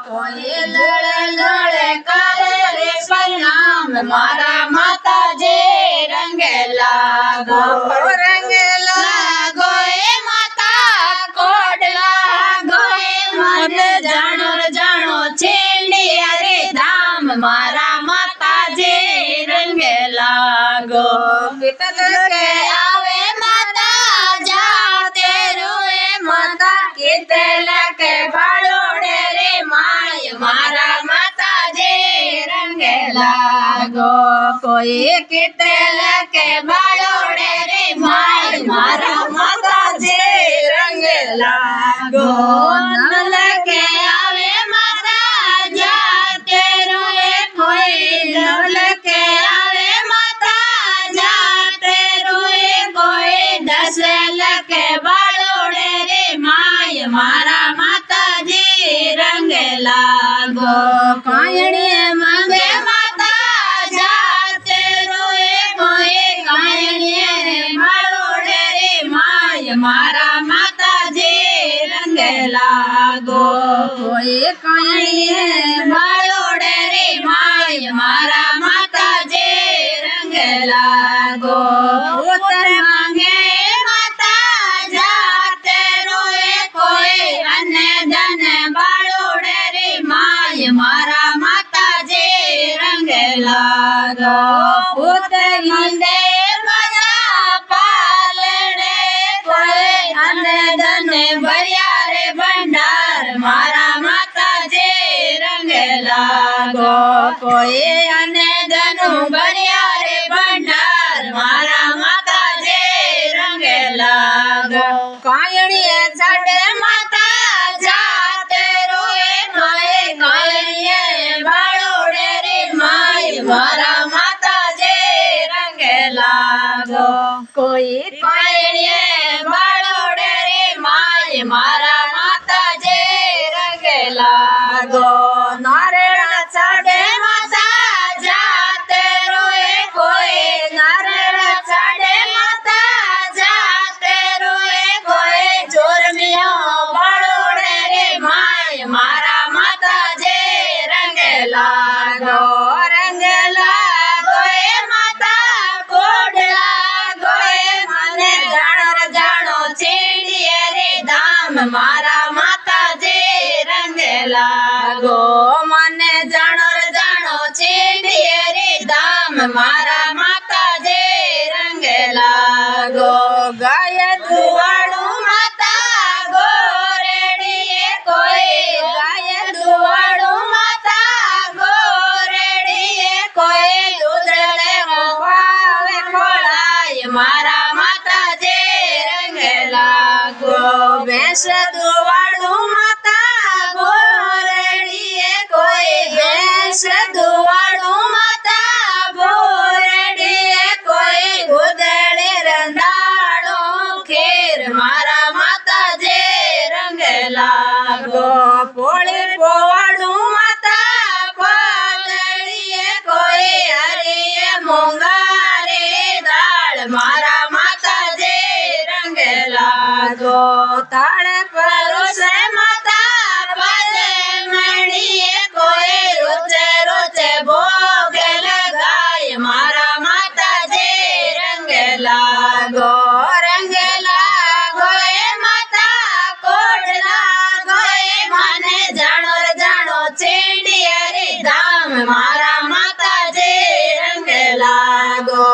કોઈ લડે લડે કરે રે પરણામ મારા માતાજી રંગે લાગો રંગે લાગો એ માતા કોડ લાગો એ મને જાણો જાણો છેલી રે ધામ મારા માતાજી રંગે લાગો પિતલ કે આવે માતા જાતે રોએ માતા કીતલ કે ભાળોડે રે માય મારા માતાજી રંગે લાગો કોઈ કીતલ કે ભાળોડે રે માય મારા માતાજી રંગે લાગો નલ કે આવે માતા જાતે રોએ કોઈ નલ કે આવે માતા જાતે રોએ કોઈ દસલ કે બાળોડે રે માય મારા માતાજી રંગે લાગો કાયણીએ માંગે માતા જાતે રોએ કોઈ કાયણીએ બાળોડે રે માય મારા માતાજી રંગે લાગો કોઈ કાયણીએ બાળોડે રે માય મારા માતાજી રંગે લાગો ઉત્તર માંગે માતા જાતે રોએ કોઈ અને ધન બાળોડે રે માય મારા માતાજી રંગે લાગો ઉત્તર માંગે માતા પાલડે કોઈ અને ધન ભર્યા રે ભંડાર મારા માતાજી રંગે લાગો કોઈ અને ધન ભર્યા રે ભંડાર મારા માતાજી રંગે લાગો કાયણીએ ચડે માતા જાતે રોએ માય કાયણીએ બાળોડે રે માય મારા માતાજી રંગે લાગો કોઈ કાયણીએ બાળોડે રે માય મારા માતાજી રંગે લાગો નારેણ ચડે માતા જાતે રોએ કોઈ નારેણ ચડે માતા જાતે રોએ કોઈ ચોરમિયો બાળોડે રે માય મારા માતાજી રંગે લાગો એ માતા કોડ લાગો એ મને જાણો છેડીએ રે ધામ મારા માતાજી રંગે લાગો મને જાણો છેડીએ રે ધામ મારા માતાજી રંગે લાગો ગાય દુવાડું માતા ગોરેડીએ કોઈ ગાય દુવાડું માતા ગોરેડીએ કોઈ દૂધળે વાવે ખોળાય મારા માતાજી રંગે લાગો ભેંસ દુવાડું માતા ગોરેડીએ કોઈ ભેંસ દુવાડું માતા ગોરેડીએ કોઈ ગોદડે રંધાડો ખેર મારા માતાજી રંગે લાગો પોળે પોવાડું માતા પાતળીએ કોઈ હરીએ મોંઘારે દાળ મારા માતાજી રંગે લાગો તાળે પરોસે માતા પલે મણીએ કોઈ રોચે રોચે ભોગે લગાય મારા માતાજી રંગે લાગો એ માતા કોડ લાગો એ મને જાણો છેડીએ રે ધામ મારા માતાજી રંગે લાગો